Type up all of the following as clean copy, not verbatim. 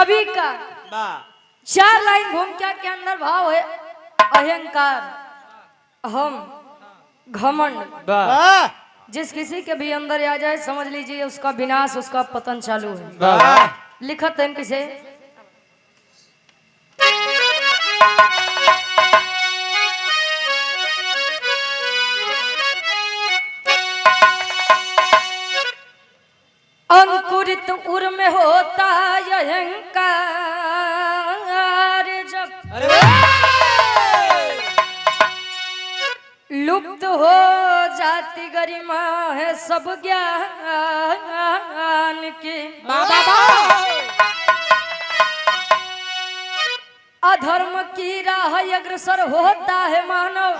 कवि का 4 लाइन भूमिका के अंदर भाव है अहंकार, अहम, घमंड। जिस किसी के भी अंदर आ जाए समझ लीजिए उसका विनाश, उसका पतन चालू है। लिखत है किसे अंकुरित उर में होता अहंकार, जब लुप्त हो जाती गरिमा है सब ज्ञान की। अधर्म की राह अग्रसर होता है मानव,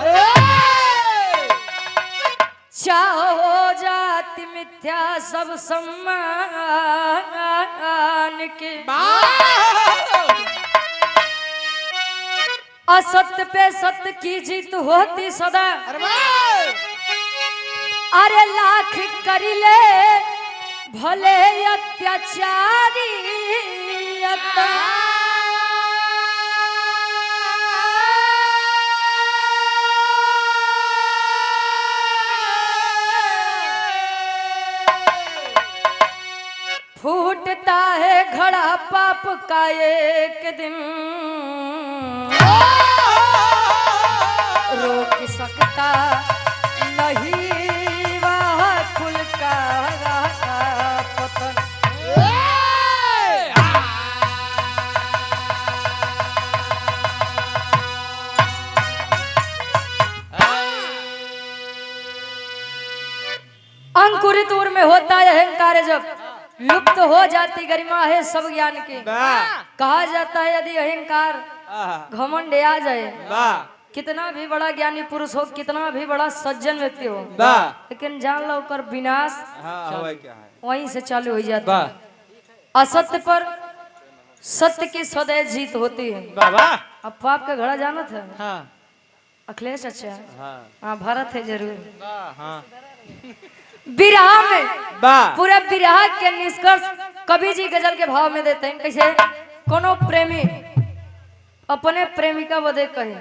चाह हो जाति मिथ्या सब सम्मान के। असत्य पे सत्य की जीत होती सदा, अरे लाख कर ले भले अत्याचारी। फूटता है घड़ा पाप का एक दिन, रोक सकता नहीं वह कुल का पतन। अंकुरित उर में होता है अहंकार, जब लुप्त हो जाती गरिमा है सब ज्ञान की। कहा जाता है यदि अहंकार घमंड आ जाए, कितना भी बड़ा ज्ञानी पुरुष हो, कितना भी बड़ा सज्जन व्यक्ति हो, लेकिन जान लो कर विनाश वहीं से चालू हो जाता है। असत्य पर सत्य की सदैव जीत होती है। अब पाप का घड़ा जाना था अखिलेश, अच्छा हाँ भारत है जरूर। विरह में पूरे विरह के निष्कर्ष कवि जी गजल के भाव में देते हैं। कैसे कोनो प्रेमी अपने प्रेमिका बदे कहे।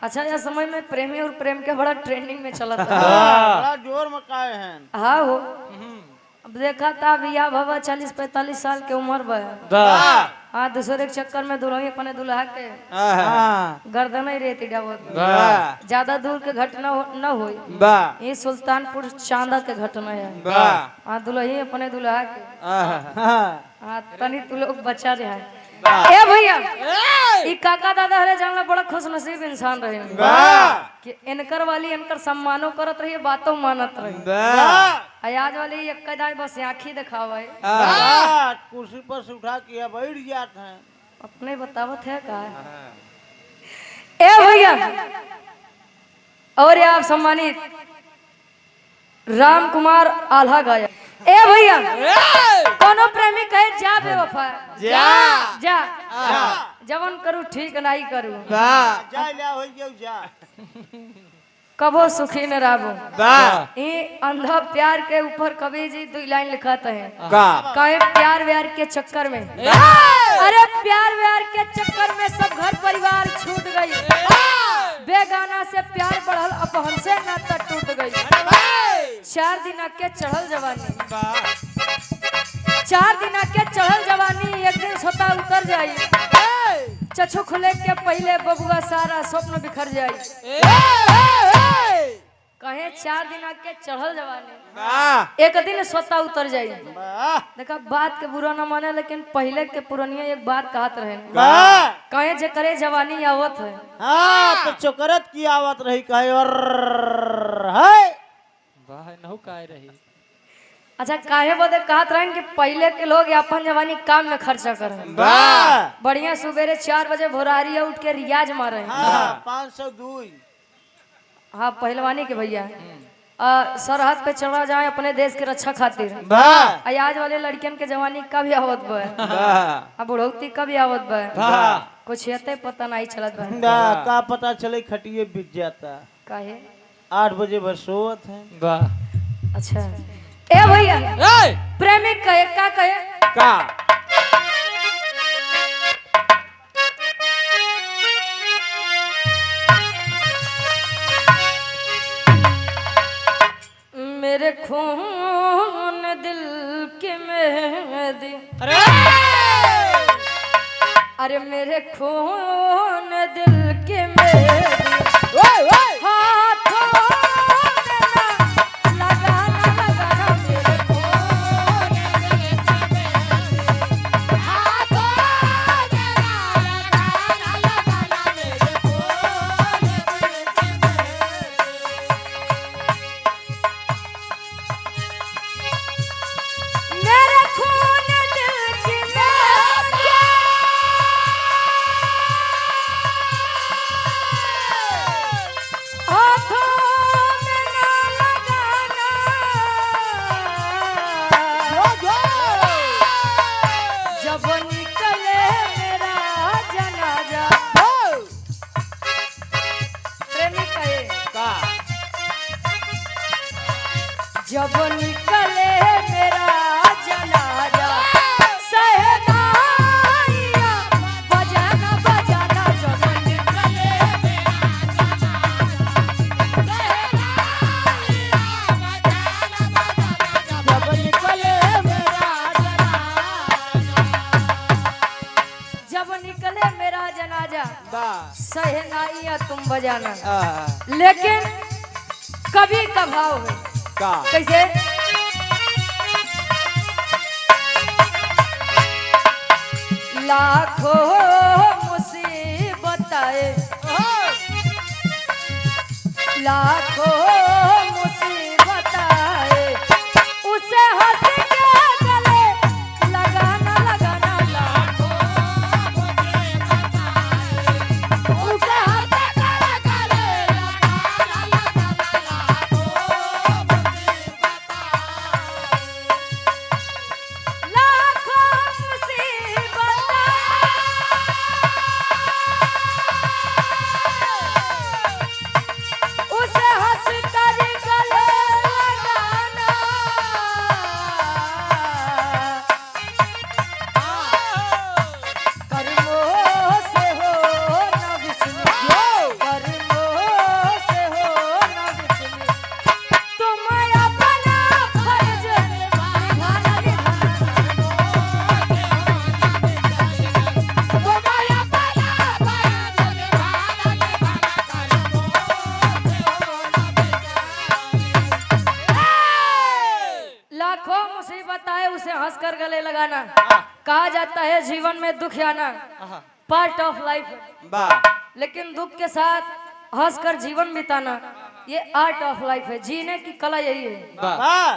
अच्छा यह समय में प्रेमी और प्रेम के बड़ा ट्रेंडिंग में चला था, बड़ा जोर मकाए हैं। हाँ हो अब देखा था बिया भवा 40-45 साल के उम्र में, हाँ दूसरे के चक्कर में दुल्हन अपने दुल्हा के गर्दन ही रहती डावत। ज्यादा दूर के घटना न हो, ये सुल्तानपुर चांदा के घटना है। हाँ दुल्ही अपने दुल्हा के, हाँ तनी तू लोग बचा रहे। ए भैया ई काका दादा हरे जानला बड़ा खुश नसीब इंसान रहे कि इनकर वाली इनकर सम्मानो करत रही, बातों मानत रही। आज वाली एक दाई बस आँखी दिखावे, कुर्सी पर से उठा के बैठ जाते हैं। अपने बतावत है का ए भैया। और आप सम्मानित राम कुमार आल्हा गायक। ए भैया कोनो प्रेमी कहे जा बेवफा जा जवन करू ठीक नहीं करू, जा कबो सुखी न रहबो। ये अंधा प्यार के ऊपर कवि जी 2 लाइन लिखाते हैं। कहे प्यार व्यार के चक्कर में, अरे प्यार व्यार के चक्कर में सब घर परिवार छूट गई। बेगाना से प्यार बढ़ल अपहन से नाता टूट गई। 4 दिन के चढ़ल जवानी, 4 दिन के चढ़ल जवानी एक दिन सोता उतर जाई। चक्षु खुले के पहले बबुआ सारा स्वप्न बिखर जाई। कहे 4 दिन के चढ़ल जवानी एक दिन सोता उतर जाई। देखा बात के बुरा न माने, लेकिन पहले के पुरानिया एक बात कहत रहे, कहे जे करे जवानी आवत है तो चोकरत की आवत रही। कहे और रही। अच्छा काहे बदे कहत रहे कि पहले के लोग अपन जवानी काम में खर्चा करे। बढ़िया सुबेरे 4 बजे भोरारिया उठ के रियाज मारे। 502 हाँ पहलवानी के भैया सरहद पे चढ़ा जाए अपने देश के रक्षा खातिर। आज वाले लड़कियन के जवानी कब आवत बा, अब बुढ़ौती कब आवत बा, कुछ हेते पता नहीं चलत बा। का पता चले खटिए बिक जाता। काहे 8 बजे भर सोवत है। अच्छा ए भैया प्रेमी कहे का कहे का खून दिल की मेहंदी, अरे मेरे खून दिल की मेहंदी हाथों में ना लगाना लगाना मेरे खून दिल की मेहंदी हाथों में ना लगाना लगाना मेरे खून दिल की मेहंदी मेरे खून दिल की मेहंदी हाथों में ना लगाना जब निकले मेरा जनाजा प्रेमी कहे जब निकले मेरा जनाजा सहनाइया बजाना बजाना जब निकले मेरा जब निकले मेरा जनाजा सहनाइया तुम बजाना। लेकिन कभी का भाव है कैसे लाखों मुसीबत आए लाखों मुसीबत आए उसे हंस के गले लगाना लगाना लाखों मुसीबत आए उसे हंस के गले लगाना लगाना लाखों मुसीबत उसे हंस कर गले लगाना कर्मों से हो न विचलित कर्मों से हो न विचलित तुम अपना फर्ज निभाना लाखों मुसीबत आए उसे हंस कर गले लगाना। कहा जाता है जीवन में दुख आना पार्ट ऑफ लाइफ, लेकिन दुख के साथ हंस कर जीवन बिताना ये आर्ट ऑफ लाइफ है। जीने की कला यही है।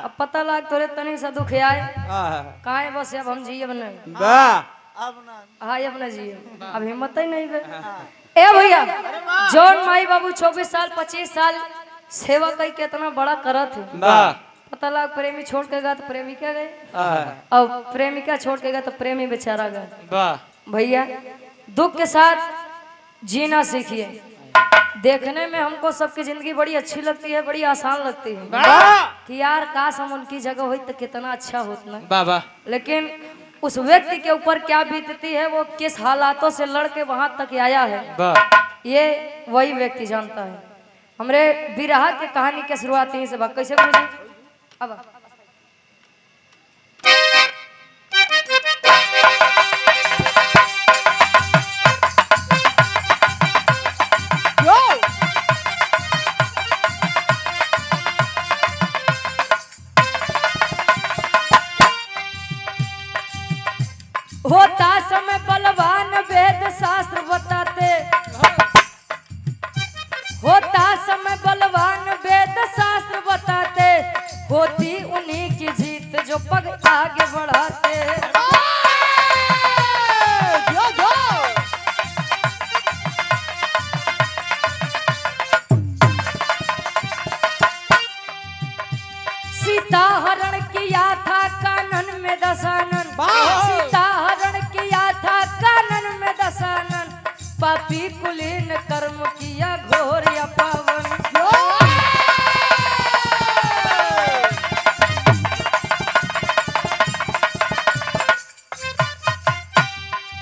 अब पता लग तोरे तनी सा दुख आए कहा है बस अब हम जिए बने हाँ अब न जिए अब हिम्मत ही नहीं है। ए भैया जौन माई बाबू 24 साल 25 साल सेवा कई कितना बड़ा करत है। पता लग प्रेमी छोड़ के गया तो प्रेमिका गए और प्रेमिका छोड़ के गया तो प्रेमी बेचारा गया। भैया दुख के साथ जीना सीखिए। देखने में हमको सबकी जिंदगी बड़ी अच्छी लगती है, बड़ी आसान लगती है कि यार काश हम उनकी जगह हुई तो कितना अच्छा होता। लेकिन उस व्यक्ति के ऊपर क्या बीतती है, वो किस हालातों से लड़ के वहां तक आया है, ये वही व्यक्ति जानता है। हमरे बिरहा के कहानी के शुरुआत यहीं से भाग कैसे गुरुजी अब होता समय बलवान वेद शास्त्र बताते, होता समय बलवान वेद शास्त्र बताते, होती उन्हीं की जीत जो पग आगे बढ़ाते। सीता हरण किया था कानन में दशानन, सीता हरण किया था कानन में दशानन, पापी कुलीन कर्म किया घोर या पावन।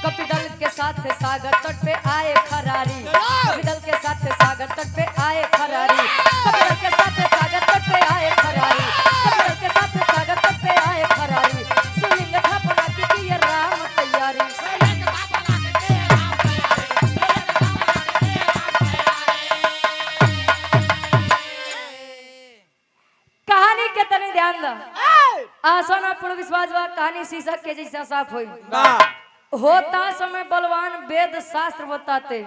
कपिदल के साथ सागर तट पे आए खरारी, कपिदल के साथ सागर तट पे आए खरारी, कपिदल के साथ सागर तट पे आए खरारी। ला आसान पूर्ण विश्वास बा कहानी शीशा के जैसा साफ हुई वाह होता समय बलवान वेद शास्त्र बताते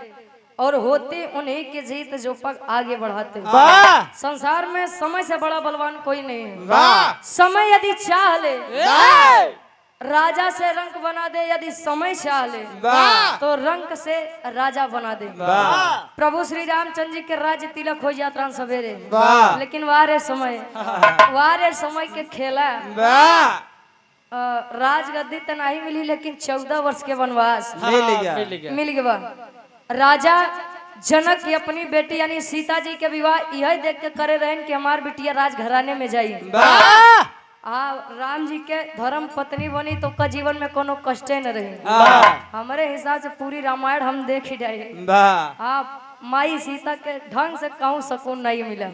और होते उन्हीं की जीत जो पग आगे बढ़ाते। वाह संसार में समय से बड़ा बलवान कोई नहीं है। वाह समय यदि चाह ले राजा से रंक बना दे, यदि समय चाह ले वाह तो रंक से राजा बना दे। वाह प्रभु श्री रामचंद्र जी के राज्य तिलक हो जाता सवेरे, वाह लेकिन वारे समय के खेला वाह राजगद्दी तो नहीं मिली, लेकिन 14 वर्ष के वनवास मिल गया। राजा जनक की अपनी बेटी यानी सीता जी के विवाह यही देख के करे रहे कि हमार बिटिया राजघराने में जाई। राम जी के धर्म पत्नी बनी तो का जीवन में कोनो कष्टे न रहे। हमारे हिसाब से पूरी रामायण हम देख ही जाए। आप माई सीता के ढंग से कहूँ सुकून नहीं मिला।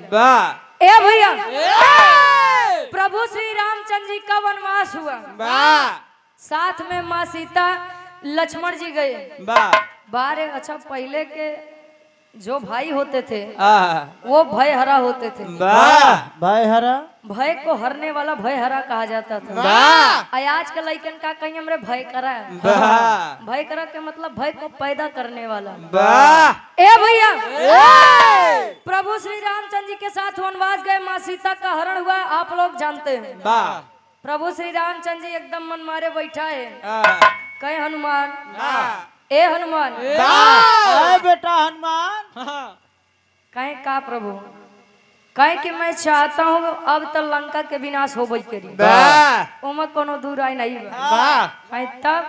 ए भैया प्रभु श्री रामचंद्र जी का वनवास हुआ, साथ में माँ सीता लक्ष्मण जी गए। बारे अच्छा पहले के जो भाई होते थे वो भय हरा होते थे। भाई हरा भय को हरने वाला भय हरा कहा जाता था। आज के लड़कन का कहीं हमरे भय करा, भय करा के मतलब भय को पैदा करने वाला। ए भैया प्रभु श्री रामचंद्र जी के साथ वनवास गए, माँ सीता का हरण हुआ, आप लोग जानते हैं। प्रभु श्री रामचंद्र जी एकदम मन मारे बैठा है, कहे हनुमान ए हनुमान बेटा हनुमान कहे का प्रभु, कहे कि मैं चाहता हूँ अब तो लंका के विनाश हो करी, उमा कोनो दूर आई नहीं कहे तब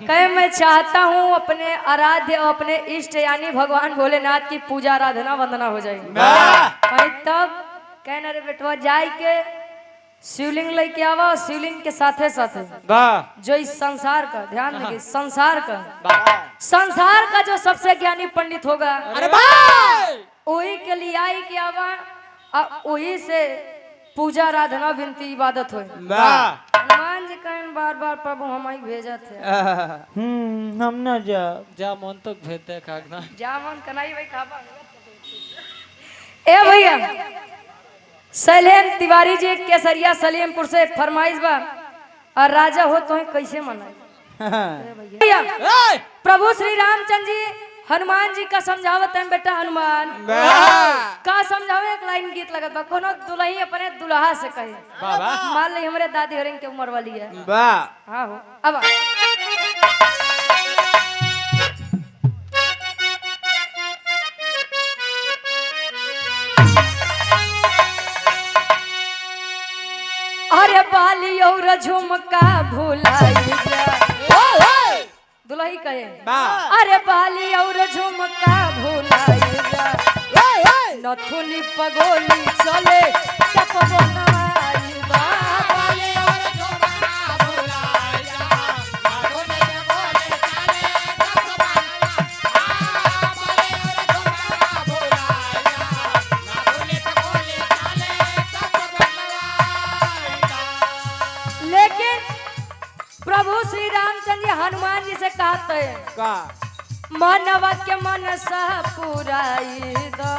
कहे मैं चाहता हूँ अपने आराध्य अपने इष्ट यानी भगवान भोलेनाथ की पूजा आराधना वंदना हो जाए। कहे तब कहना रे बेटवा जाए के शिवलिंग लेके आवा, शिवलिंग के साथे साथे जो इस संसार का ध्यान देंगे, संसार का जो सबसे ज्ञानी पंडित होगा वही के लिए आई के आवा, वही से पूजा आराधना विनती इबादत हो। हनुमान जी कहन बार बार प्रभु हम ही भेजा थे। हम न जा मन तक भेजते कागना जा मन कनाई भाई खाबा। ए भैया सैलेन तिवारी जी केसरिया सलेमपुर से फरमाइश बा, और राजा हो तो कैसे मनाए। प्रभु श्री रामचंद्र जी हनुमान जी का समझावत है बेटा हनुमान का समझावे। एक लाइन गीत लगत बा, कोनो दुल्ही अपने दुल्हा से कहे, मान ली हमारे दादी हरिंग के उम्र वाली है। हाँ हो अब अरे बाली और झुमका भुलाई जा, दुल्ही कहे अरे बाली और झुमका भुलाई जा, नथुनी पगोली चले चप बनवाई बा। बाली और झुमका भुलाई जा, नथुनी पगोली चले चप बनवाई बा। बाली और झुमका भुलाई जा, नथुनी पगोली चले चप बनवाई बा। लेकिन प्रभु श्री रामचंद्र जी हनुमान जी से कहते हैं मानवा के मनसा पुराई दो,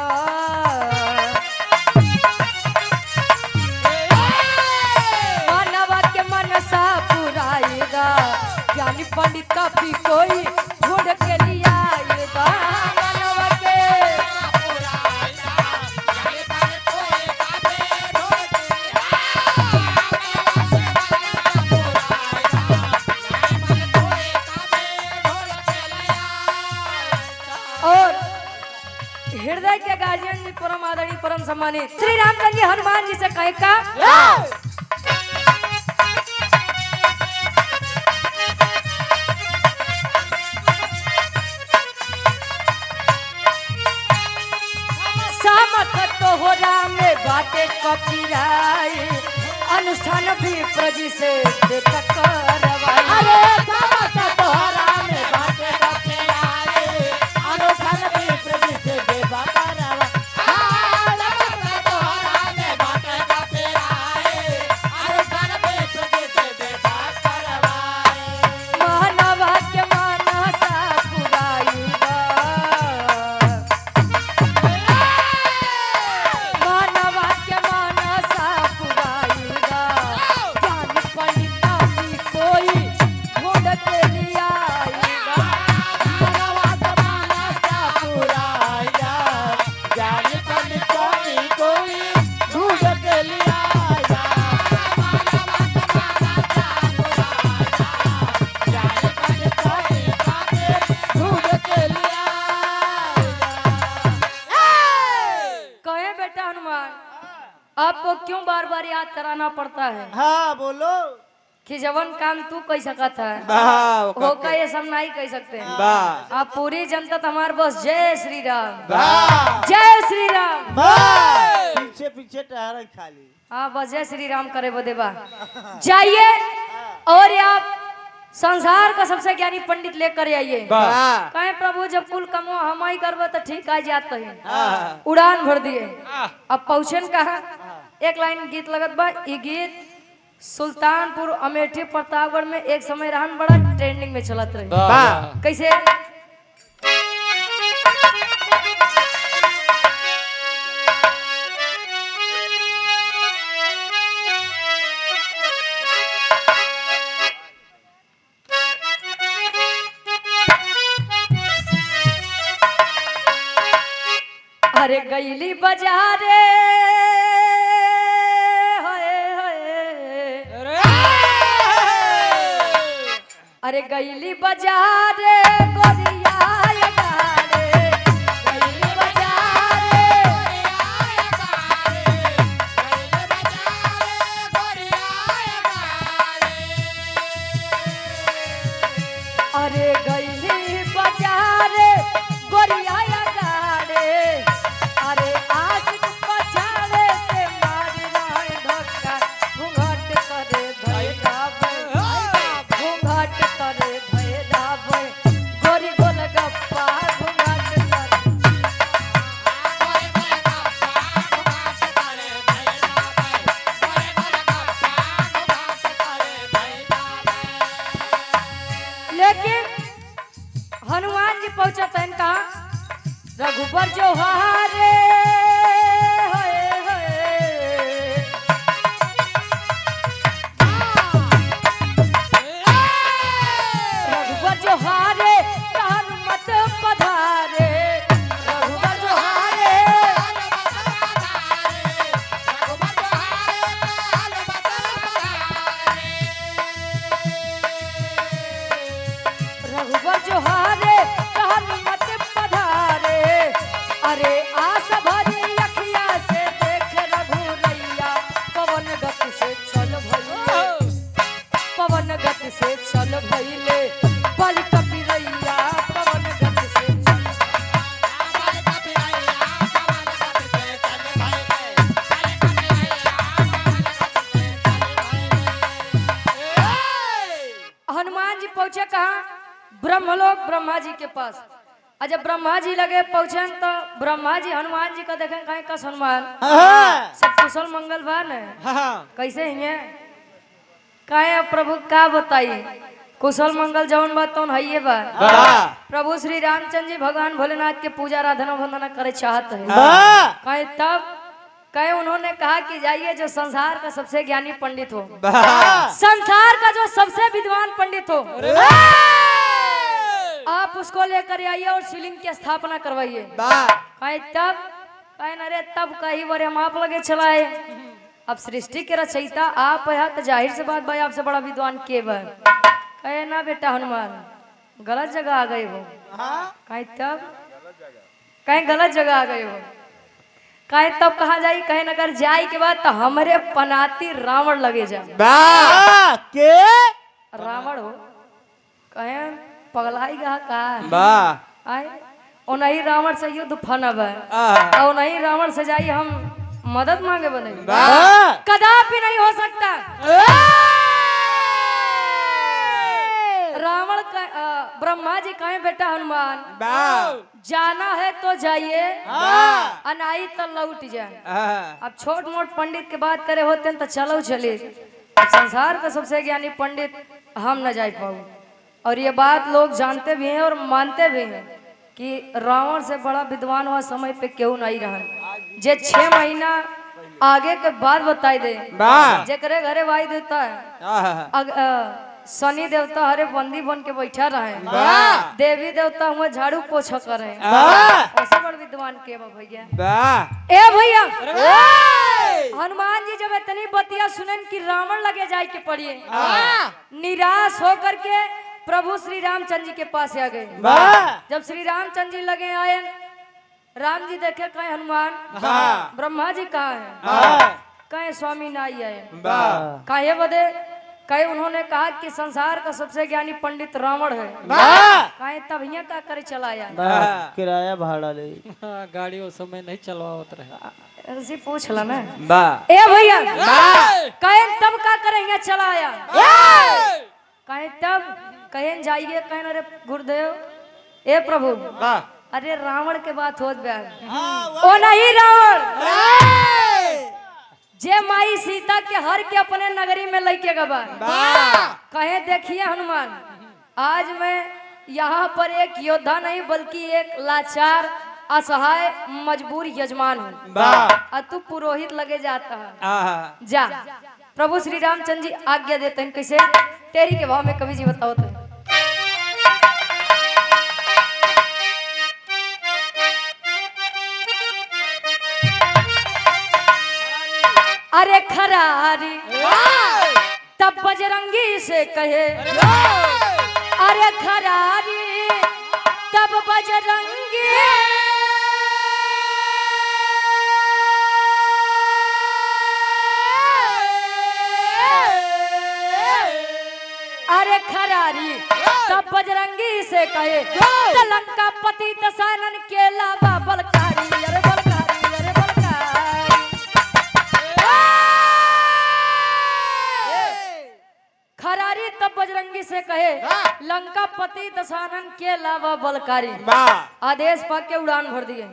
मानवा के मनसा पुराई दो, ज्ञानी पंडित का भी कोई ढूंढ के लिया दो। मानवा के पुराई दो, ज्ञानी पंडित कोई काफी ढूंढ के और हृदय के गार्जियन जी परम आदरणीय परम सम्मानित श्री रामचंद्र जी हनुमान जी से कहे का सामक तोहरा में बातें कपिराई, अनुष्ठान भी प्रजी से देख करवाई। अरे सामक तोहरा में बातें कपिराई, अनुष्ठान भी प्रजी से देख करवाई। सामक तोहरा में बातें कपिराई, अनुष्ठान भी प्रजी से देख करवाई। मानवा के मानसा पुराई मानवा के मानसा बेटा हनुमान, आपको क्यों बार बार याद कराना पड़ता है हाँ बोलो। कि जवन काम तू कह सकत है वाह वो का ये सब नहीं कह सकते हैं। वाह आप पूरी जनता हमारे बस जय श्री राम, वाह जय श्री राम। पीछे पीछे टहरा खाली। हाँ बस जय श्री राम करे बदे बा जाइए और आप संसार का सबसे ज्ञानी पंडित लेकर आइए। वाह कहे प्रभु जब कुल कमो हम ही करबो तो ठीक आ जात है। हाँ। उड़ान भर दिए। अब पहुंचन कहा एक लाइन गीत लगत बा। ये गीत सुल्तानपुर अमेठी प्रतापगढ़ में एक समय रहन बड़ा ट्रेंडिंग में चलत रहे। वाह कैसे अरे गईली बाजारे होए होए, अरे गईली बाजारे गोरिया ये गारे, गईली बाजारे अरे गईली बाजारे गोरिया ये गारे, अरे आज पछाड़े से मारी रहे धक्का, घूंघट करे भैया घूंघट करे भैया गोरी गोल गप्पा घूंघट करे। लेकिन हनुमान जी पहुंचा तन कहा रघुबर जो हारे होए होए, रघुबर जो हारे कहन मत पधारे, रघुबर जो हारे रघुबर जो हारे कहन मत पधारे, अरे आस भरी अखिया से देख रघुरैया, पवन गति से चल भइले, पवन गति से चल भइले, बल कपिरैया पवन गति से चल। हनुमान जी पहुंचे कहाँ ब्रह्मलोक ब्रह्मा जी के पास। और जब ब्रह्मा जी लगे पहुंचे तो ब्रह्मा जी हनुमान जी का देखें कहीं कस हनुमान सब कुशल मंगल बा न कैसे हिये कहे प्रभु का बताई कुशल मंगल जौन बात तो है बा। प्रभु श्री रामचंद्र जी भगवान भोलेनाथ के पूजा आराधना वंदना करे चाहते हैं। कहे तब कहे उन्होंने कहा कि जाइए जो संसार का सबसे ज्ञानी पंडित हो, संसार का जो सबसे विद्वान पंडित हो, आप उसको लेकर आइए और शिवलिंग की स्थापना करवाइए। कहे तब कहे अरे तब कही बारे हम आप लगे चलाए, अब सृष्टि के रचयिता आप है तो जाहिर से बात भाई आपसे बड़ा विद्वान के बा। कहे ना बेटा हनुमान गलत जगह आ गए हो। कहे तब कहे गलत जगह आ गए हो। कहे तब कहा जाई कहे अगर जाई के बाद तो हमारे पनाती रावण लगे जा के रावण हो। कहे पगलाई का आए ओनही रावण से युद्ध फनब है और नहीं रावण से जाई हम मदद मांगे बने कदापि नहीं हो सकता। रावण ब्रह्मा जी कहे बेटा हनुमान जाना है तो जाइए अनाई तो लौट जाए। अब छोट मोट पंडित के बात करे होते तो चलो चले, संसार का सबसे ज्ञानी पंडित हम न जा पाऊ। और ये बात लोग जानते भी हैं और मानते भी हैं कि रावण से बड़ा विद्वान हुआ समय पे क्यों नहीं रहा। जे 6 महीना आगे के बाद बताई दे जेकरे घरे वाई देता है शनि देवता हरे बंदी बन के बैठा रहे, देवी देवता हुए झाड़ू पोछा करे, ऐसे बड़ विद्वान के भैया। ए भैया हनुमान जी जब इतनी बतिया सुनन कि रावण लगे जाए के पड़िए, निराश होकर के प्रभु श्री रामचंद्र जी के पास आ गए। जब श्री रामचंद्र जी लगे आए राम जी देखे कहे हनुमान हाँ। ब्रह्मा जी कहाँ है हाँ। कहे स्वामी नाई आए वाह। काहे बदे कहे उन्होंने कहा कि संसार का सबसे ज्ञानी पंडित रावण है वाह। कहे तब यहाँ का करे चला आया वाह। किराया भाड़ा ले। हाँ, गाड़ी उस समय नहीं चलवावत रहे। ऐसे पूछ ला ना वाह। ए भैया कहे तब का करे यहाँ चला आया कहे तब कहे जाइए कहे अरे गुरुदेव ए प्रभु अरे रावण के बात होत बया ओ नहीं रावण जे माई सीता के हर के अपने नगरी में लेके गवा कहे देखिए हनुमान आज मैं यहाँ पर एक योद्धा नहीं बल्कि एक लाचार असहाय मजबूर यजमान हूँ और तू पुरोहित लगे जाता है जा प्रभु श्री रामचंद्र जी आज्ञा देते हैं कैसे तेरी के भाव में कवि जी बताओ तो अरे खरारी तब बजरंगी से कहे अरे खरारी तब बजरंगी अरे खरारी तब बजरंगी से कहे लंका पति दशानन के लावा बलकारी अरे बलकारी अरे बलकारी खरारी तब बजरंगी से कहे लंका पति दशानन के अलावा बलकारी आदेश पाक के उड़ान भर दिए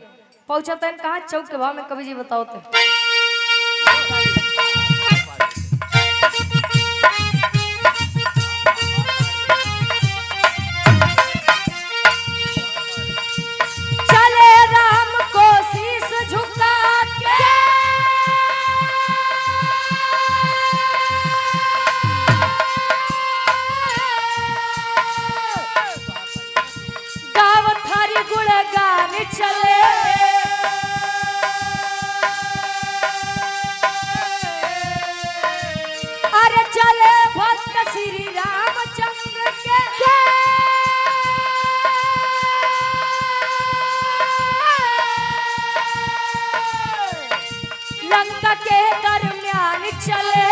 पहुंचते हैं कहाँ चौक के भाव में कवि जी बताओ तो चले राम को शीश झुका के गुणगान चले अरे चले भक्त श्री रामचंद्र के लंका के दरम्यान चले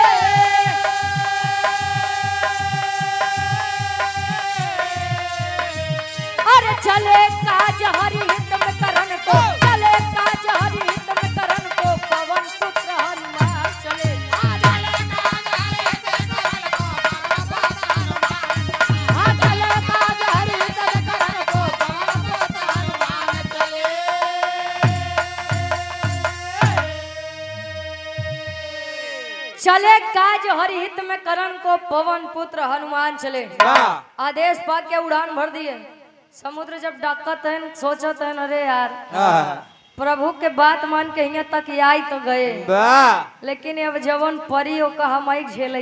अरे चले काज हरि हित में करण को चले काज हरि हित में करण को पवन पुत्र हनुमान चले चले काज हरि हित में करण को पवन पुत्र हनुमान चले चले काज हरि हित में करण को पवन पुत्र हनुमान चले आदेश पाक के उड़ान भर दिए समुद्र जब डाकत है सोचत है अरे यार प्रभु के बात मान के यहाँ तक आई तो गए लेकिन अब जवन परी हो का हम झेल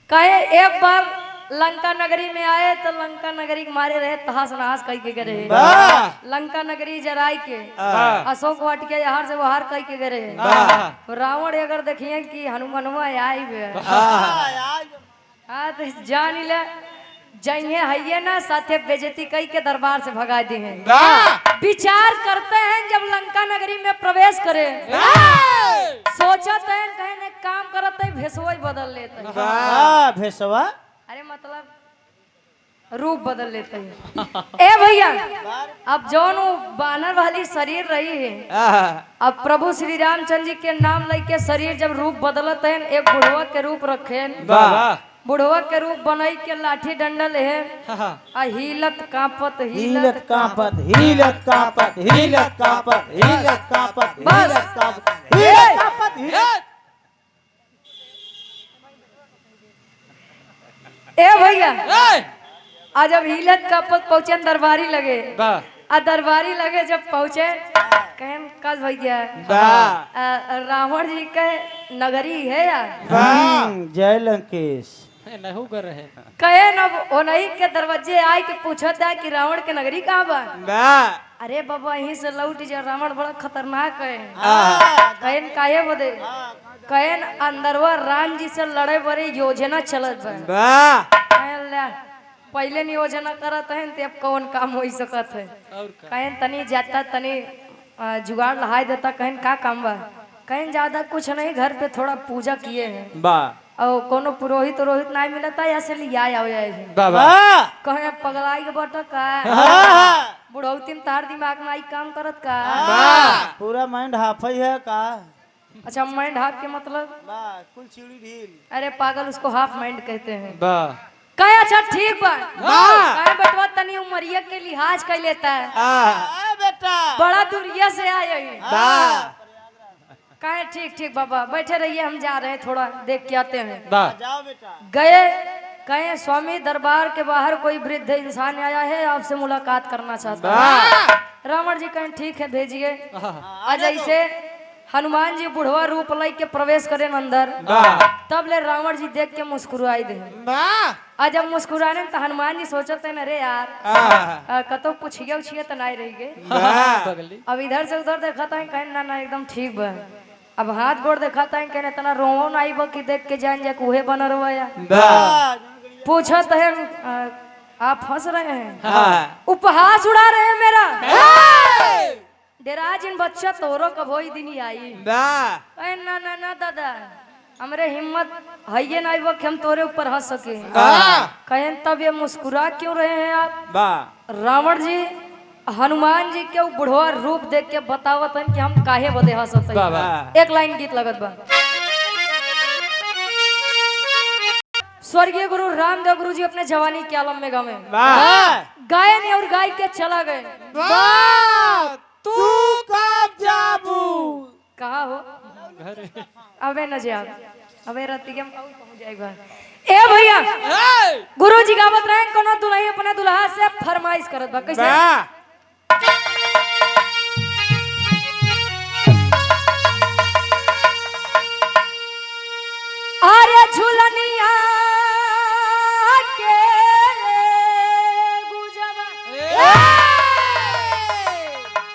कहे एक बार लंका नगरी में आए तो लंका नगरी के मारे रहे तहास नहास कह के गए लंका नगरी जराई के अशोक वाट के यहाँ से बाहर कह के गए रावण अगर देखिए कि हनुमानवा आई हाँ तो जान ले जइए है ना साथे बेजती कई के दरबार से भगा दी हैं विचार करते हैं जब लंका नगरी में प्रवेश करे सोचते हैं कहीं काम करते हैं भेसवा बदल लेते हैं भेसवा अरे मतलब रूप बदल लेते हैं ए भैया अब जौन बानर वाली शरीर रही है अब प्रभु श्री रामचंद्र जी के नाम लेके शरीर जब रूप बदलते हैं एक बुढ़वा के रूप रखे बुढ़वा के रूप बनाई के लाठी डंडल है आ हिलत कांपत हिलत कांपत हिलत कांपत हिलत कांपत हिलत कांपत हिलत कांपत हिलत कांपत ए भैया आज जब हिलत कांपत पहुंचे दरबारी लगे आ दरबारी लगे जब पहुंचे कहन कल भैया रावण जी के नगरी है यार जय लंकेश नहीं कर रहे कहे न वो नहीं के दरवाजे आए के पूछत है कि रावण के नगरी कहाँ बा अरे बाबा यहीं से लौट जा रावण बड़ा खतरनाक है कहन काहे बदे कहन अंदरवा राम जी से लड़े बड़े योजना चलत बा पहले नियोजना करत है ते अब कौन काम हो सकत है। और का कहीं तनी जाता तनी जुगाड़ लहाई देता कहीं का काम बा। कहीं ज्यादा कुछ नहीं, घर पे थोड़ा पूजा किए हैं बा और कोनो पुरोहित रोहित नहीं मिलता या से लिया आओ जाए है। बाबा कहे पगलाई के बटा का बुढ़ौती में तार दिमाग में आई काम करत का। पूरा माइंड हाफ ही है का। अच्छा माइंड हाफ के मतलब बा कुल चिड़ी ढील। अरे पागल उसको हाफ माइंड कहते हैं। बा कहे अच्छा ठीक बा कहे बटवा तनी उमरिया के लिहाज कर लेता है बेटा बड़ा दूरिया से आए हैं। बा कहे ठीक ठीक बाबा बैठे रहिए हम जा रहे हैं थोड़ा देख के आते हैं। बा जाओ बेटा। गए कहे स्वामी दरबार के बाहर कोई वृद्ध इंसान आया है आपसे मुलाकात करना चाहता है। रावण जी कहें ठीक है भेजिए। आज ऐसे हनुमान जी बुढ़वा रूप लाई के प्रवेश करें अंदर तब ले रावण जी देख के मुस्कुराई दे। आज जब मुस्कुराने तो हनुमान जी सोचते न रे यार कतो पूछिए उछिए तो नहीं रही गए। बगली अब इधर से उधर देखा था कहीं ना एकदम ठीक बा। अब हाथ गोड़ देखा था कहीं इतना रोवो ना आईब कि देख के जान जाए उहे बन रहा पूछत है आप हंस रहे हैं उपहास उड़ा रहे हैं मेरा डेराज इन बच्चा तोरो कब होई दिन ही आई। ना ना ना दादा हमरे हिम्मत है ये ना वो हम तोरे ऊपर हंस सके। कहें तब ये मुस्कुरा क्यों रहे हैं आप। रावण जी हनुमान जी के बुढ़वा रूप देख के बतावत हैं कि हम काहे बदे हंसत हैं। एक लाइन गीत लगत बा। स्वर्गीय गुरु रामदेव गुरु जी अपने जवानी के आलम में गए गायन और गाय के चला गए। तू कब जाबू कहा हो घर अबे न जा अबे राती के हम पहुंच जाएगा। ए भैया गुरु जी गावत रहे कोनो दुल्हन अपने दुल्हा से फरमाइश करत बा कैसे। अरे झुलनिया के गुजवा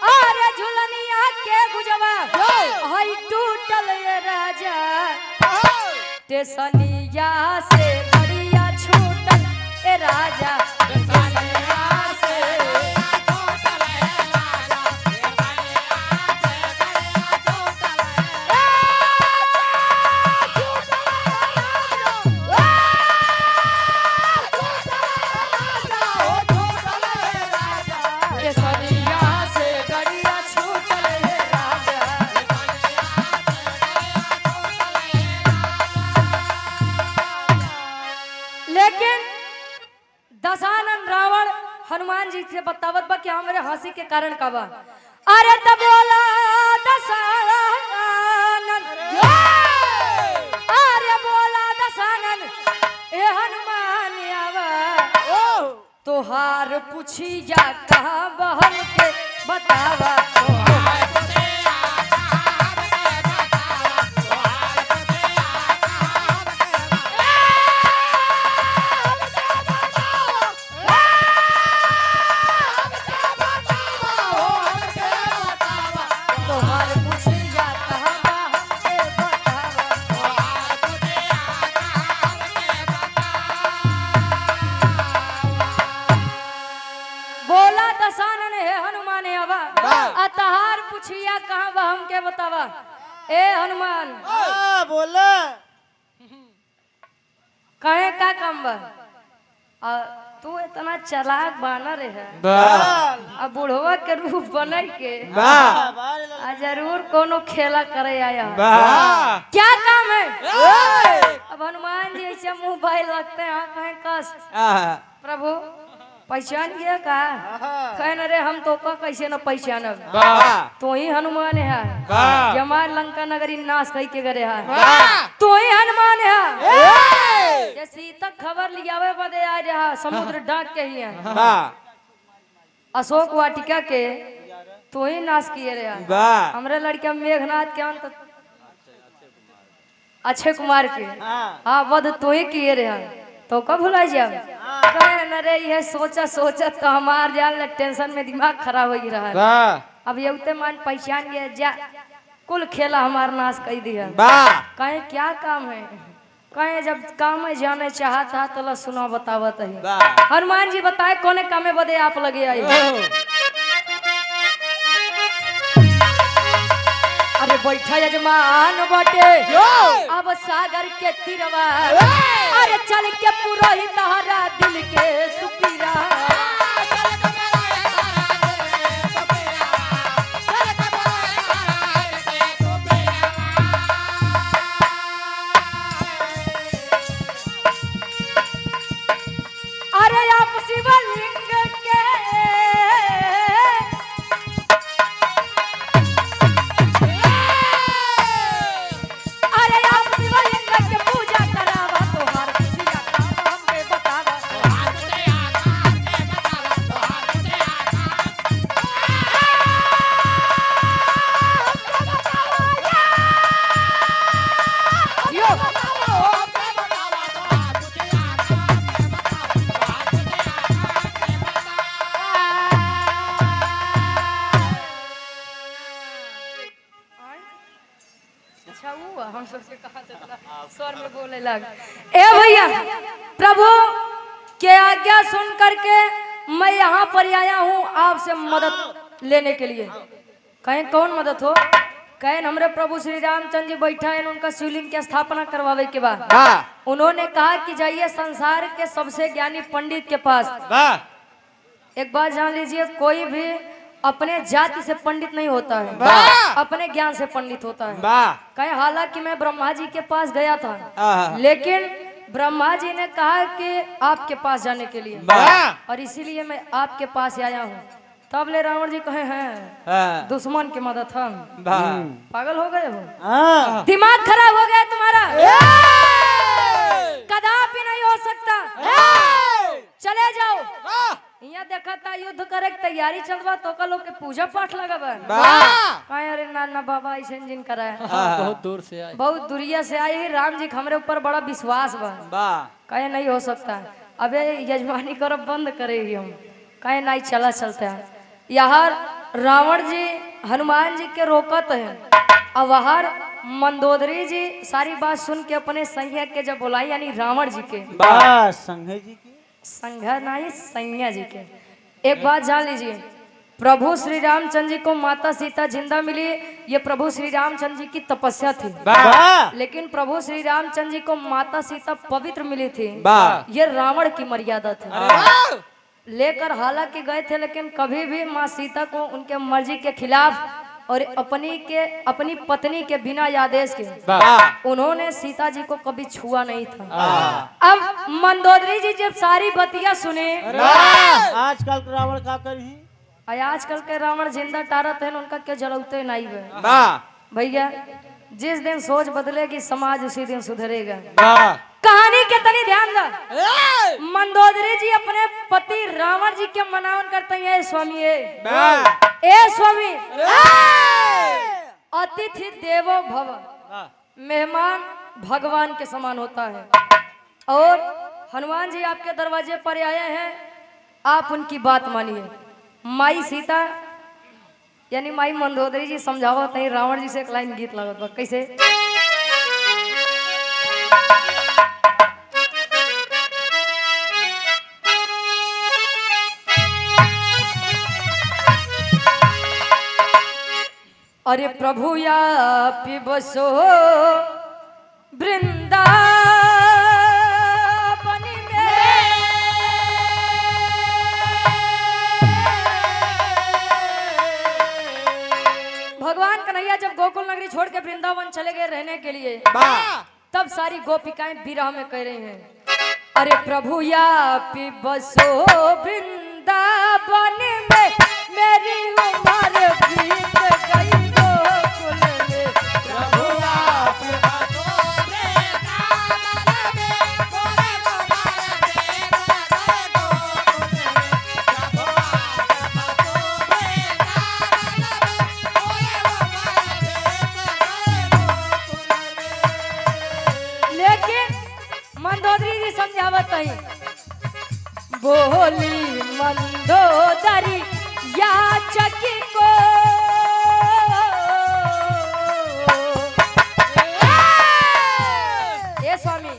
अरे झुलनिया के गुजवा हई टूटल ये राजा टेसनिया से बढ़िया छूटल ए राजा दशानन रावण हनुमान जी से बतावत बा कि हमारे हंसी के कारण का बा। अरे तब बोला दशानन अरे बोला दशानन ए हनुमान आवा तोहार पूछिया कहाँ बहन के बतावा। अतहार पूछिया कहाँ बा हमके बतावा। ए हनुमान बोले कहे का काम बा तू इतना चालाक बानर है अब बुढ़वा के रूप बने के जरूर कोनो खेला करे आया क्या काम है। अब हनुमान जी ऐसे मुंह भाई लगते हैं कहें कस प्रभु पहचान गया का कहे न रे हम तो का कैसे न पहचानब तो ही हनुमान है जमाल लंका नगरी नाश कई के गरे है तो ही हनुमान है। ये सीता खबर लियावे बदे आ रहा समुद्र डाक के ही है अशोक वाटिका के तो ही नाश किए रहे हमरे लड़का मेघनाथ के अंत अक्षय कुमार के हाँ वध तो ही किए रहे तो कब भुला जाए न रे ये सोचा सोचा तो हमार जान टेंशन में दिमाग खराब हो रहा है। अब ये उते मान पहचान गया जा कुल खेला हमार नाश कर दिया कहे क्या काम है। कहे जब काम में जाने चाहता तो ला सुना बतावत है। वाह हनुमान जी बताए कोने कामे बदे आप लगे आई। अरे बैठा यजमान बटे अब सागर के तीरवा, अरे चल के पुरोहित तहरा दिल के सुपीरा। अरे आप शिवलिंग के पूजा करावा तोहार पूजा काम हमके बतावा। यो अच्छा हुआ हम सबसे कहा चला स्वर में बोले लग। ए भैया प्रभु के आज्ञा सुन करके मैं यहाँ पर आया हूँ आपसे मदद लेने के लिए। कहें कौन मदद हो? कहें हमरे प्रभु श्री रामचंद्र जी बैठा है उनका शिवलिंग की स्थापना करवावे के बाद उन्होंने कहा कि जाइए संसार के सबसे ज्ञानी पंडित के पास। एक बात जान लीजिए, कोई भी अपने जाति से पंडित नहीं होता है, अपने ज्ञान से पंडित होता है। कहे हालांकि मैं ब्रह्मा जी के पास गया था, लेकिन ब्रह्मा जी ने कहा कि आपके पास जाने के लिए, और इसीलिए मैं आपके पास आया हूँ। तब ले रावण जी कहे हैं दुश्मन की मदद हम। पागल हो गए हो, दिमाग खराब हो गया तुम्हारा, कदापि नहीं हो सकता। चले जाओ, यहाँ देखा था युद्ध करे की तैयारी चलवा तो का लोग के पूजा पाठ लगा कहे अरे ना बाबा ऐसे जिन करा है। बहुत दूर से आए, बहुत दूरिया से आई। राम जी हमारे ऊपर बड़ा विश्वास बा। कहे नहीं हो सकता, अबे यजमानी करो बंद करेगी हम। कहे नहीं चला चलता है। यहाँ रावण जी हनुमान जी के रोकत है, और वहाँ मंदोदरी जी सारी बात सुन के अपने सैया के जब बुलाई, यानी रावण जी के संघे जी की संघा नहीं सैया जी के। एक बात जान लीजिए, प्रभु श्री रामचंद्र जी को माता सीता जिंदा मिली, ये प्रभु श्री रामचंद्र जी की तपस्या थी। लेकिन प्रभु श्री रामचंद्र जी को माता सीता पवित्र मिली थी, ये रावण की मर्यादा थी। लेकर हालांकि गए थे, लेकिन कभी भी माँ सीता को उनके मर्जी के खिलाफ और अपनी पत्नी के बिना आदेश के उन्होंने सीता जी को कभी छुआ नहीं था। अब मंदोदरी जी जब सारी बतिया सुने, आजकल रावण का करी, आजकल के रावण जिंदा टारत है, उनका क्या जलौते नहीं है भैया। जिस दिन सोच बदलेगी समाज उसी दिन सुधरेगा। कहानी के तनी ध्यान दो। मंदोदरी जी अपने पति रावण जी के मनावन करते हैं, स्वामी ए स्वामी, अतिथि देवो भव, मेहमान भगवान के समान होता है। और हनुमान जी आपके दरवाजे पर आए हैं, आप उनकी बात मानिए। माई सीता यानी माई मंदोदरी जी समझावत नहीं, रावण जी से एक लाइन गीत लगत बा, कैसे? अरे प्रभु या बसो वृंदावन में, भगवान कन्हैया जब गोकुल नगरी छोड़ के वृंदावन चले गए रहने के लिए, तब सारी गोपिकाएं विरह में कह रही हैं, अरे प्रभु या बसो वृंदावन में, मेरी उम्र बीत गई गोकुल में। प्रभु आप लेकिन मंदोदरी जी समझावत नहीं, बोली मंदोदरी या चकी को, ए स्वामी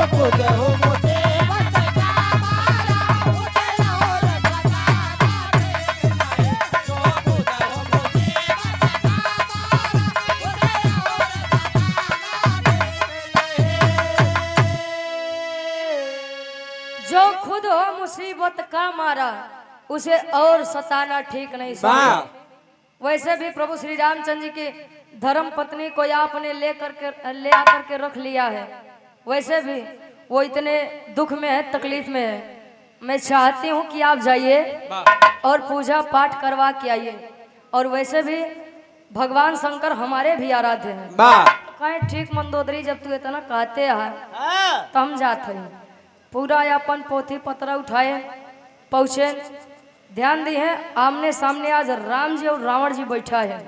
खुद हो मुझे बचता मारा मुझे और बता दे जो खुद हो मुझे बचता जो खुद हो मुसीबत का मारा उसे और सताना ठीक नहीं समझा। वैसे भी प्रभु श्री रामचंद्र जी की धर्म पत्नी को आपने ले आकर के रख लिया है। वैसे भी वो इतने दुख में है, तकलीफ में है। मैं चाहती हूँ कि आप जाइए और पूजा पाठ करवा के आइए। और वैसे भी भगवान शंकर हमारे भी आराध्य हैं। कहीं ठीक मंदोदरी जब तू इतना कहते है तो हम जाते हैं। पूरा अपन पोथी पत्रा उठाए पहुँचे, ध्यान दिए आमने सामने आज राम जी और रावण जी बैठा है।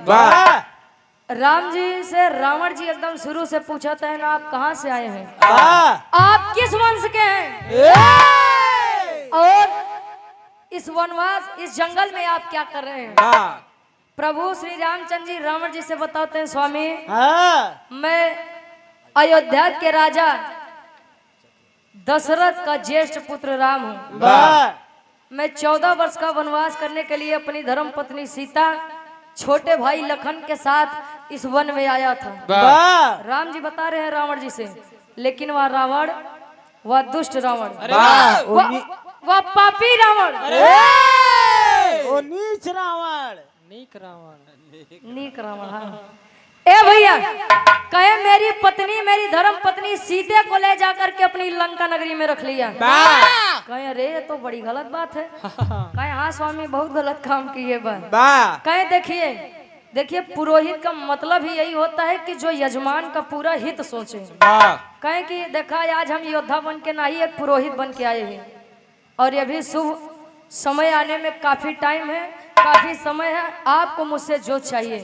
राम जी से रावण जी एकदम शुरू से पूछते हैं ना, आप कहाँ से आए हैं, आप किस वंश के हैं, और इस वनवास इस जंगल में आप क्या कर रहे हैं। प्रभु श्री रामचंद्र जी रावण जी से बताते हैं, स्वामी मैं अयोध्या के राजा दशरथ का ज्येष्ठ पुत्र राम हूँ। मैं 14 वर्ष का वनवास करने के लिए अपनी धर्म पत्नी सीता छोटे भाई लखन के साथ इस वन में आया था। राम जी बता रहे हैं रावण जी से, लेकिन वह रावण, वह दुष्ट रावण, वह पापी रावण, वो नीच रावण, नीक रावण। हाँ ए भैया, कहे मेरी पत्नी, मेरी धर्म पत्नी सीते को ले जाकर के अपनी लंका नगरी में रख लिया। कहे अरे ये तो बड़ी गलत बात है। कहे हाँ स्वामी बहुत गलत काम किए बा। कहे देखिए पुरोहित का मतलब ही यही होता है कि जो यजमान का पूरा हित सोचे। कहे कि देखा आज हम योद्धा बन के नहीं एक पुरोहित बन के आए हैं, और ये भी शुभ समय आने में काफी टाइम है, काफी समय है। आपको मुझसे जो चाहिए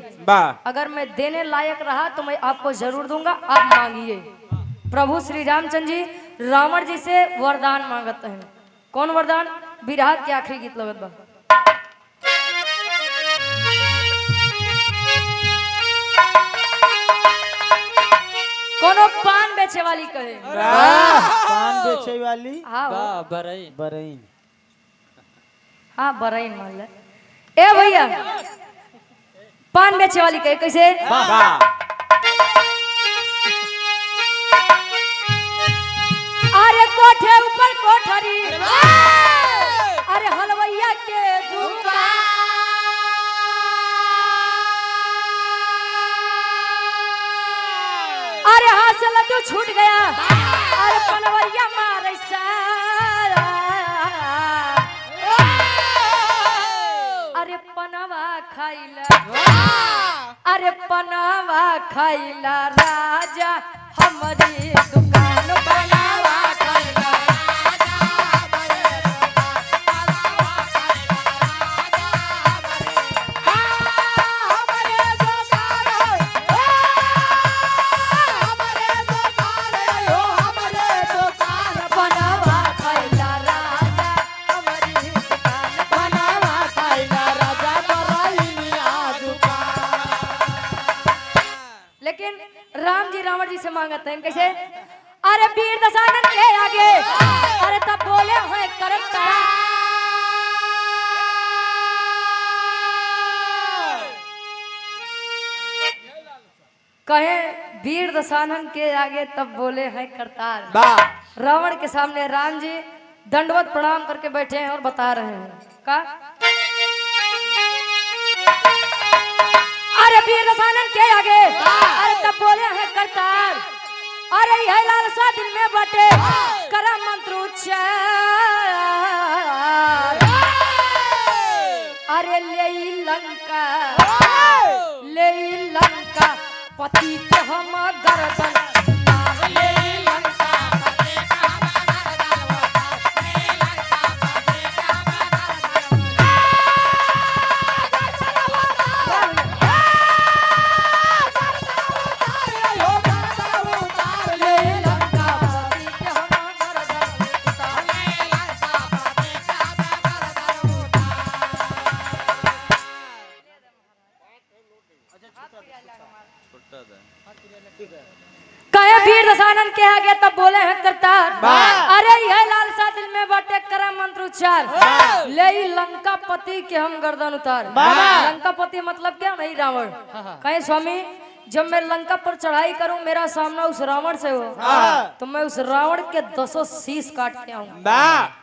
अगर मैं देने लायक रहा तो मैं आपको जरूर दूंगा, आप मांगिए। प्रभु श्री रामचंद्र जी रावण जी से वरदान मांगते हैं। कौन वरदान? बिरहा के आखिरी गीत लगत बा। कोनो पान बेचे वाली कहे, पान बेचे वाली, हाँ बरईन, हाँ बरईन मान ले। ए भैया पान बेचे वाली कहे कैसे, अरे कोठे ऊपर कोठरी, अरे हलवैया के दुकान, अरे हाथ से लड्डू छूट गया, अरे पनवैया मारे सारा, अरे पनवा खाइला, अरे पनवा खाइला राजा हमारी दुकान, पनवा खाइला राम जी रावण जी से मांगते हैं कैसे, अरे वीर दशानन के आगे, अरे तब बोले हैं करता, कहे वीर दशानन के आगे तब बोले हैं करतार। रावण के सामने राम जी दंडवत प्रणाम करके बैठे हैं और बता रहे हैं का, अरे वीर दशानन के आगे, अरे तब बोले हैं करतार, अरे यह लालसा दिल में बटे करा मंत्र उच्चार, अरे ले लंका पति के हम गर्दन, उतार। अरे यह लालसा दिल में बाटे करा मंत्र उच्चार, ले ही लंकापति के हम गर्दन उतार। लंकापति मतलब क्या, नहीं रावण। कहे स्वामी जब मैं लंका पर चढ़ाई करूं, मेरा सामना उस रावण से हो तो मैं उस रावण के 10 शीश काट के आऊं।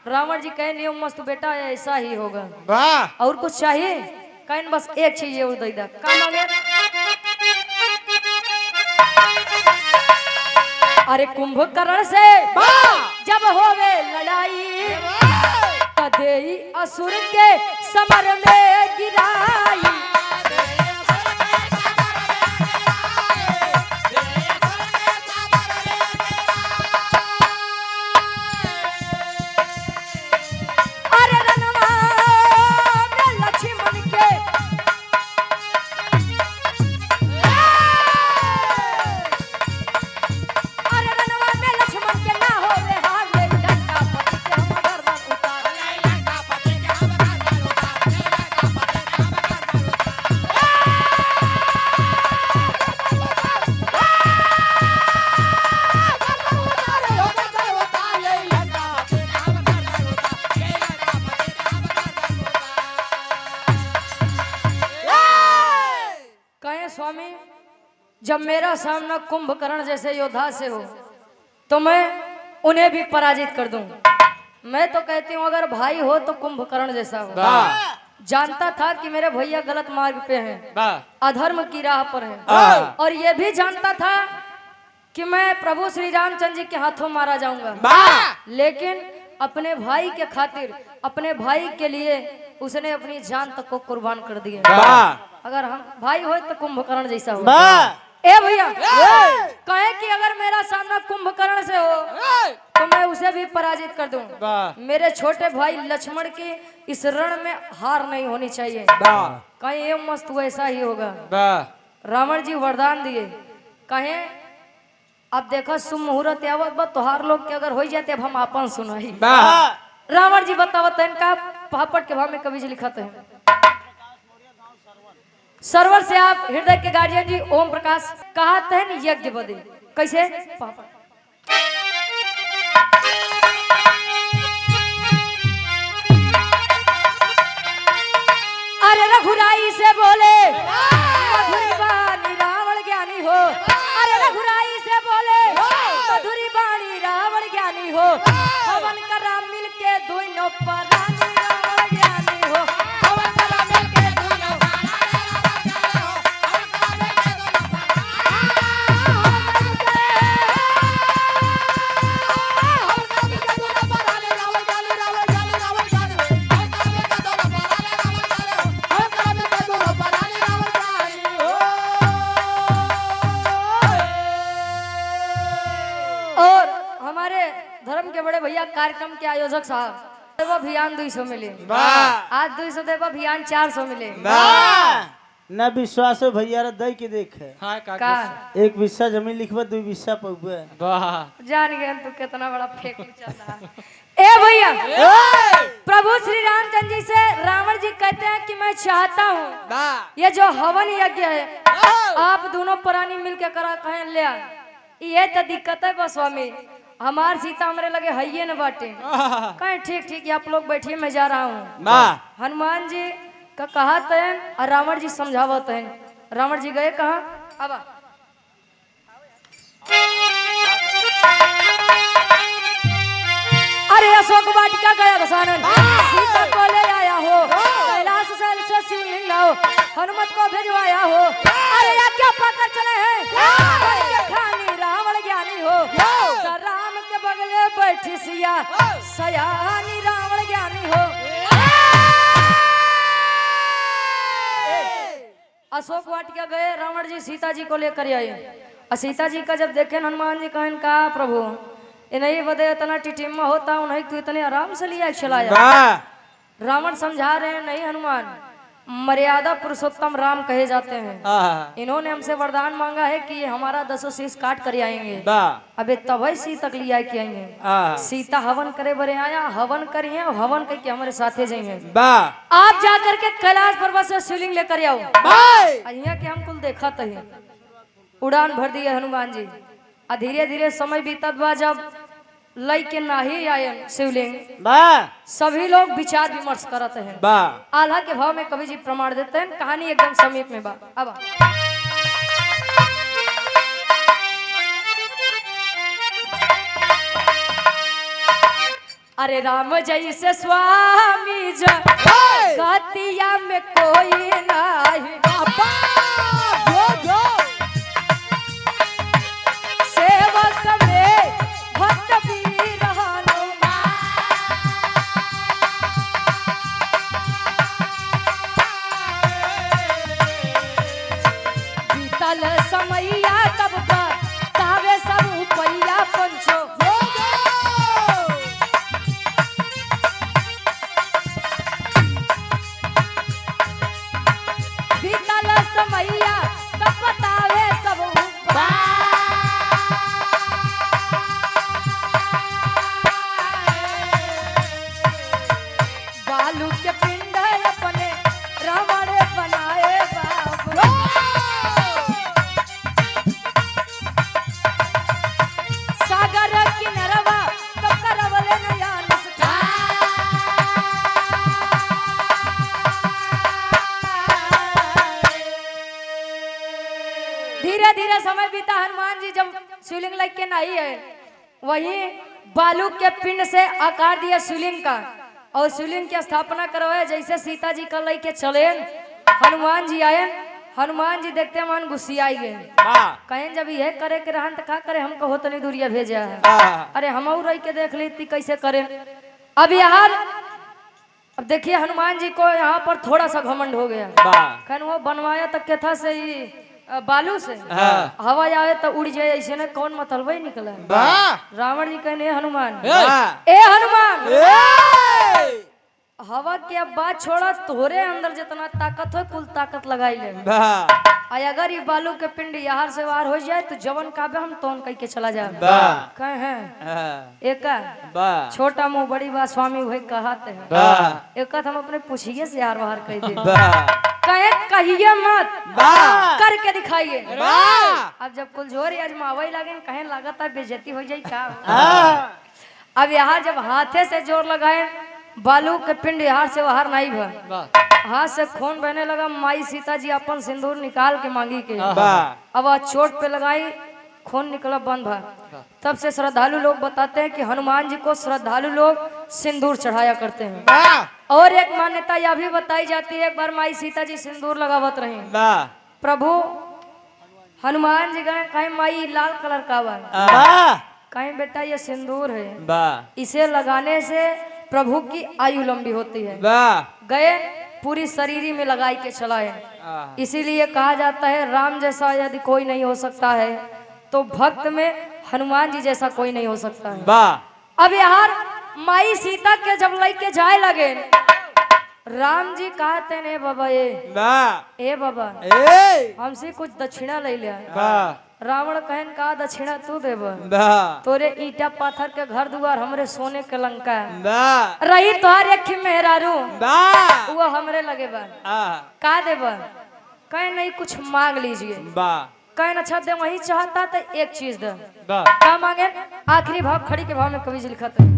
रावण जी कहे नहीं मस्त बेटा ऐसा ही होगा। और कुछ चाहिए? कहे बस एक चीज ये दे दा। का मांगे? अरे कुंभकर्ण से जब होवे लड़ाई, तदेई असुर के समर में गिराई। अरे रनवा में लक्ष्मण के स्वामी जब मेरा सामना कुंभकर्ण जैसे योद्धा से हो तो मैं उन्हें भी पराजित कर दूं। मैं तो कहती हूँ अगर भाई हो तो कुंभकर्ण जैसा हो। जानता था कि मेरे भैया गलत मार्ग पे हैं, अधर्म की राह पर हैं, और ये भी जानता था कि मैं प्रभु श्री रामचंद्र जी के हाथों मारा जाऊंगा। लेकिन अपने भाई के खातिर, अपने भाई के लिए उसने अपनी जान तक को कुर्बान कर दिया। अगर हम भाई हो तो कुंभकर्ण जैसा हो। ए भैया कहे कि अगर मेरा सामना कुंभकर्ण से हो तो मैं उसे भी पराजित कर दूं। मेरे छोटे भाई लक्ष्मण की इस रण में हार नहीं होनी चाहिए। कहीं ये मस्त वैसा ही होगा। रावण जी वरदान दिए, कहे अब देखो शुभ मुहूर्त आवत तोहार लोग के अगर हो जाते अब हम आपन सुनाई। रावण जी बतावत इनका पापट के भाव में कवि जी लिखत है। सरवर से आप हृदय के गार्जियन जी ओम प्रकाश कहते हैं यज्ञ बदे कैसे पापट। अरे रघुराई से बोले मधुरी बाणी रावण ज्ञानी हो। अरे रघुराई से बोले मधुरी बाणी रावण ज्ञानी हो। हवन करा मिल के दोनों परानी रावण ज्ञानी हो। हवन करा मिल के दोनों धर्म के बड़े भैया कार्यक्रम के आयोजक साहब देव अभियान 200 मिले। आज 200 देव अभियान 400 मिले। न विश्वास हो भैया रे दई के देख का एक विस्सा जमीन लिखबा 2 विस्सा पउबे। वाह जान गए तू कितना बड़ा फेक चल रहा है। ए भैया प्रभु श्री रामचंद्र जी से रावण जी कहते हैं कि मैं चाहता हूँ ये जो हवन यज्ञ है आप दोनों प्राणी मिलकर करा कहें ले। ये तो दिक्कत है बस स्वामी, हमार सीता हमारे लगे है न बाटे। कहें ठीक ठीक आप लोग बैठिए मैं जा रहा हूँ। हनुमान जी का कहा तयन और रावण जी समझावत हैं। रावण जी गए कहा अब अरे अशोक वाटिका गया दशानन सीता को ले आया हो। कैलाश से शिवलिंग लाओ हनुमत को भिजवाया हो। अरे या क्या पाकर चले हैं खानी रावण ज्ञानी हो। राम के बगले बैठी सिया सयानी रावण ज्ञानी हो। अशोक वाटिका गए, रावण जी सीता जी को लेकर आए। और सीता जी का जब देखे हनुमान जी कहन का प्रभु नहीं बदे इतना टिटिम्मा होता हूँ नहीं तू इतने आराम से लिया चलाया। रावण समझा रहे हैं नहीं हनुमान मर्यादा पुरुषोत्तम राम कहे जाते हैं। इन्होंने हमसे वरदान मांगा है कि ये हमारा 10 शीश काट कर आएंगे। अबे तभी सी तक लिया के आएंगे। सीता हवन करे बरे आया हवन करिए हवन करके हमारे साथे जाएंगे। आप जाकर के कैलाश पर्वत से शिवलिंग लेकर आओ। यहाँ के हम कुल देखा तही उड़ान भर दिए हनुमान जी। धीरे धीरे समय बीतत बा जब लई के नाही आयन शिवलिंग वाह सभी लोग विचार विमर्श करते हैं। वाह आल्हा के भाव में कवि जी प्रमाण देते हैं। कहानी एकदम समीप में बा। अब अरे राम जैसे स्वामी गतिया में कोई नहीं, सेवक में भक्त वीर हनुमान। बीतल समैया तब का तावे सब उपैया पंचो। बीतल समैया तब बतावे सब बालू के पिंड अपने रावण बनाए बाबू। सागर किनारवा तब करवले नया निष्ठा। धीरे धीरे समय बीता। हनुमान जी जब शिवलिंग लेके के नहीं है, वही बालू के पिंड से आकार दिया शिवलिंग का और शिवलिंग की स्थापना करवाए। जैसे सीता जी का लेके चले हनुमान जी आए। हनुमान जी देखते मन गुस्सियाई गए। कहें जब यह करे के रहन तो का करे, हमको हो तनी दूरिया भेजा है। अरे हम रह के देख ली कैसे करें। अब यार अब देखिए हनुमान जी को यहाँ पर थोड़ा सा घमंड हो गया। कहन वो बनवाया तक के था से ही बालू से हवा आवे तो उड़ जाए, ऐसे ने कौन मतलब ही निकला। रावण जी कहने हनुमान ए हनुमान हवा के अब बात छोड़ा, तोरे अंदर जितना ताकत हो कुल ताकत लगाई ले। अगर ये बालू के पिंड यहाँ से बाहर हो जाए तो जवन काबे हम तोन कह के चला जाए। कहे हैं एक छोटा मुंह बड़ी बात स्वामी वही कहते हैं। एक हम अपने पूछिए से यार बाहर कह दे। कहे कहिए मत करके दिखाइए। अब जब कुल जोर अजमावे लगे कहे लागत बेइज्जती हो जाए का। अब यहाँ जब हाथे से जोर लगाए बालू के पिंड यहाँ से बाहर नहीं भर, हाथ से खून बहने लगा। माई सीता जी अपन सिंदूर निकाल के मांगी के अब चोट पे लगाई, खून निकला बंद भर। तब से श्रद्धालु लोग बताते हैं कि हनुमान जी को श्रद्धालु लोग सिंदूर चढ़ाया करते हैं। और एक मान्यता यह भी बताई जाती है, एक बार माई सीता जी सिंदूर लगावत रही। प्रभु हनुमान जी गए कहीं माई लाल कलर का बा, कहीं बेटा ये सिंदूर है, इसे लगाने से प्रभु की आयु लंबी होती है। गए पूरी शरीरी में लगाई के चलाए। इसीलिए कहा जाता है राम जैसा यदि कोई नहीं हो सकता है तो भक्त में हनुमान जी जैसा कोई नहीं हो सकता है। अब यार माई सीता के जब लेके जाए लगे, राम जी कहते ने बाबा ए बाबा हमसे कुछ दक्षिणा ले लिया। रावण कहन का दक्षिणा तू देब, तोरे ईटा पाथर के घर दुआर हमरे सोने के लंका रही तोहार एक मेहरारू वो हमरे लगे बा का देब। कहे नहीं कुछ मांग लीजिए। कहे अच्छा दे वही चाहता तो एक चीज दे। क्या मांगे? आखिरी भाव खड़ी के भाव में कवि जी लिखा था।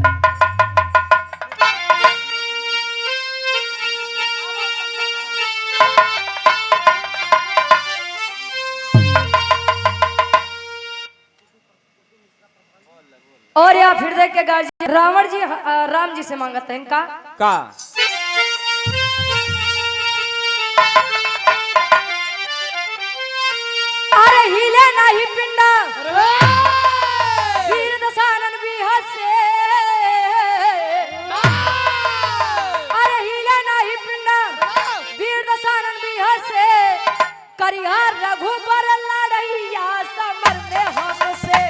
और या फिर देख के गाजी रावण जी राम जी से मांगते हैं का अरे हिले नहीं पिंडा वीर दशानन भी हंसे। अरे हिले नहीं पिंडा वीर दशानन भी हंसे। करिहार रघुबर लड़ैया समर में हमसे।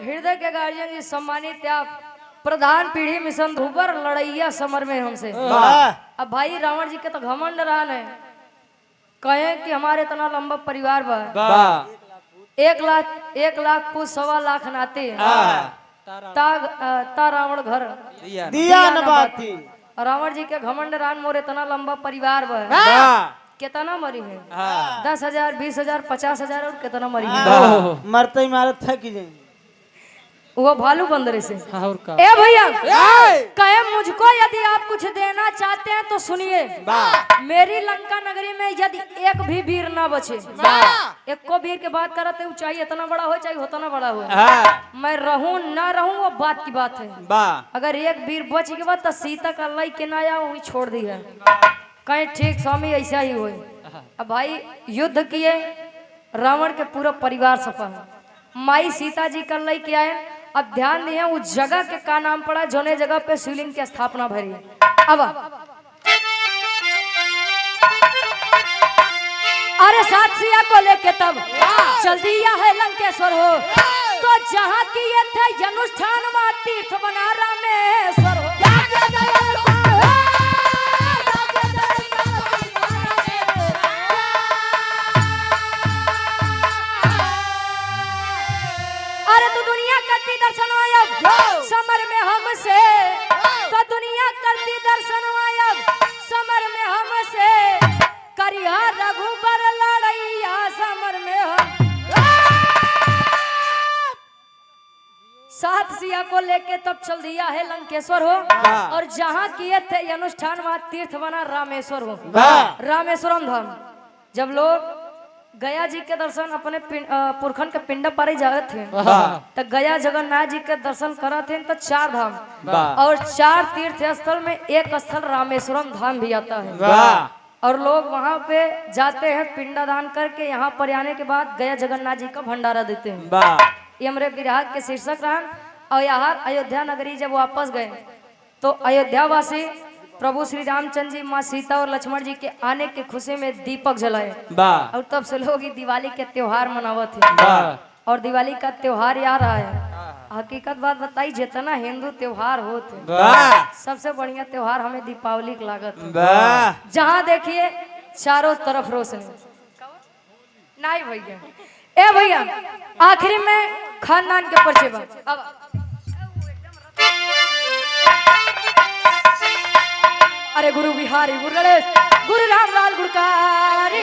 हृदय के गार्जियन जी सम्मानित आप प्रधान पीढ़ी मिशन धुबर लड़ैया समर में हमसे। वाह अब भाई रावण जी के तो घमंड रहा है, कहे कि हमारे इतना लंबा परिवार बा, वाह 1 लाख पूछ 1.25 लाख नाते ता रावण घर दिया न बाती। रावण जी के घमंड रान मोर इतना लंबा परिवार बा, वाह कितना मरी है? हाँ 10,000 20,000 50,000 और कितना मरी है? मरते मारत थक जाएंगे। वो भालू बंदरे से। हाँ, और का ए भैया कहे मुझको यदि आप कुछ देना चाहते हैं तो सुनिए, मेरी लंका नगरी में यदि एक भी वीर ना बचे, एक को वीर के बात करते हैं, चाहे इतना बड़ा हो चाहे उतना बड़ा हो, मैं रहूं ना रहूं वो बात की बात है। वाह अगर एक वीर बच के बाद तो सीता का लाई के ना आया वही छोड़ दी है, कहीं ठीक स्वामी ऐसा ही हो। अब भाई युद्ध किए, रावण के पूरा परिवार सफल, माई सीता जी कर लाई के आए। अब ध्यान दिए उस जगह के का नाम पड़ा, जोने जगह पे शिवलिंग की स्थापना भरी। अब अरे साथिया को लेके तब चल दिया है लंकेश्वर हो, तो जहाँ किए थे अनुष्ठान व तीर्थ बना रामेश्वर हो। अरे तू दुनिया करती दर्शन आयब समर में हमसे, तो दुनिया करती दर्शन आयब समर में हमसे, करिया रघुबर लड़ैया समर में हम। सात सिया को लेके तब चल दिया है लंकेश्वर हो, और जहाँ किए थे अनुष्ठान वहाँ तीर्थ बना रामेश्वर हो, रामेश्वरम धाम। जब लोग गया जी के दर्शन अपने पुरखन के पिंड पर ही जाए थे, तो गया जगन्नाथ जी के दर्शन करा थे, तो 4 धाम और 4 तीर्थ स्थल में एक स्थल रामेश्वरम धाम भी आता है। और लोग वहां पे जाते हैं पिंडदान करके, यहाँ पर आने के बाद गया जगन्नाथ जी का भंडारा देते हैं। ये हमारे विराट के शीर्षक रहा। और यहाँ अयोध्या नगरी जब वापस गए तो अयोध्या वासी प्रभु श्री रामचंद्र जी, माँ सीता और लक्ष्मण जी के आने की खुशी में दीपक जलाए, और तब से लोग दिवाली के त्योहार मनावत है। और दिवाली का त्योहार यार रहा है, हकीकत बात बताई, जितना हिंदू त्योहार होते सबसे बढ़िया त्योहार हमें दीपावली की लागत है। जहाँ देखिए चारों तरफ रोशनी। नहीं भैया, ए भैया आखिरी में खानदान के परिचय बा। अब अरे गुरु बिहारी गुरु गणेश गुरु रामलाल गुरकारी,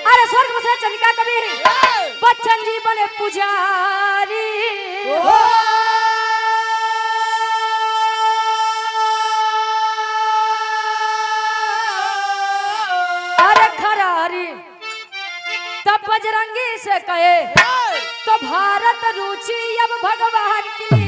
अरे स्वर्ग से चंद्रिका कबीर बच्चन जी बने पुजारी, अरे खरारी तब बजरंगी से कहे तो भारत रुचि अब भगवान की